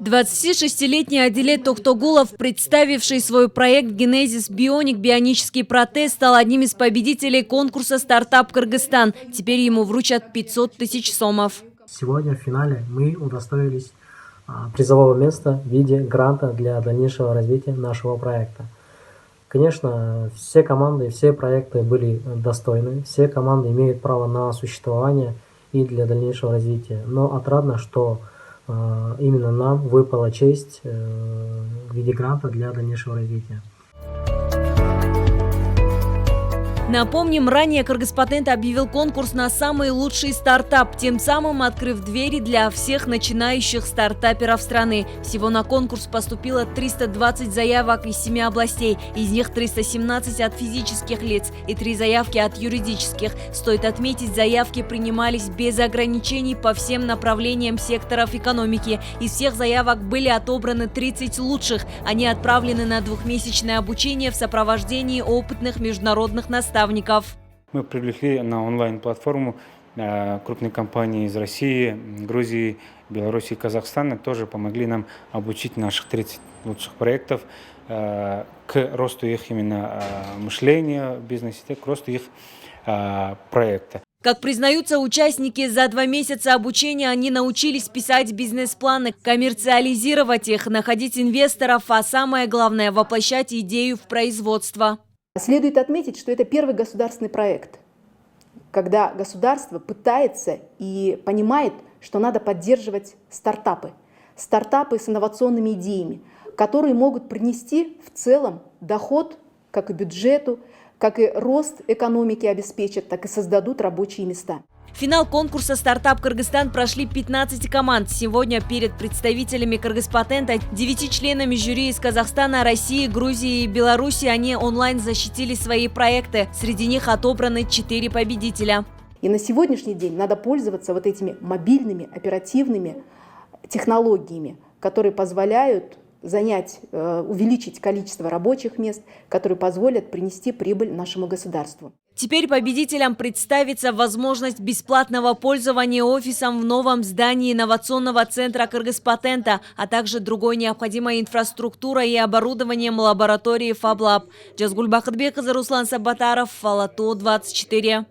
26-летний Адилет Тохтогулов, представивший свой проект «Генезис Бионик» бионический протез, стал одним из победителей конкурса «Стартап Кыргызстан». Теперь ему вручат 500 тысяч сомов. Сегодня в финале мы удостоились призового места в виде гранта для дальнейшего развития нашего проекта. Конечно, все команды, все проекты были достойны, все команды имеют право на существование и для дальнейшего развития. Но отрадно, что именно нам выпала честь в виде гранта для дальнейшего развития. Напомним, ранее Кыргызпатент объявил конкурс на самый лучший стартап, тем самым открыв двери для всех начинающих стартаперов страны. Всего на конкурс поступило 320 заявок из 7 областей, из них 317 от физических лиц и 3 заявки от юридических. Стоит отметить, заявки принимались без ограничений по всем направлениям секторов экономики. Из всех заявок были отобраны 30 лучших. Они отправлены на двухмесячное обучение в сопровождении опытных международных наставников. Мы привлекли на онлайн-платформу крупные компании из России, Грузии, Беларуси и Казахстана. Тоже помогли нам обучить наших 30 лучших проектов к росту их именно мышления в бизнесе, к росту их проекта. Как признаются участники, за 2 месяца обучения они научились писать бизнес-планы, коммерциализировать их, находить инвесторов, а самое главное – воплощать идею в производство. Следует отметить, что это первый государственный проект, когда государство пытается и понимает, что надо поддерживать стартапы с инновационными идеями, которые могут принести в целом доход как и бюджету, как и рост экономики обеспечат, так и создадут рабочие места. В финал конкурса «Стартап Кыргызстан» прошли 15 команд. Сегодня перед представителями Кыргызпатента, 9 членами жюри из Казахстана, России, Грузии и Беларуси они онлайн защитили свои проекты. Среди них отобраны 4 победителя. И на сегодняшний день надо пользоваться вот этими мобильными, оперативными технологиями, которые позволяют увеличить количество рабочих мест, которые позволят принести прибыль нашему государству. Теперь победителям представится возможность бесплатного пользования офисом в новом здании инновационного центра Кыргызпатента, а также другой необходимой инфраструктурой и оборудованием лаборатории FabLab. Жазгуль Бакытбекова, Руслан Сабатаров, Алату 24.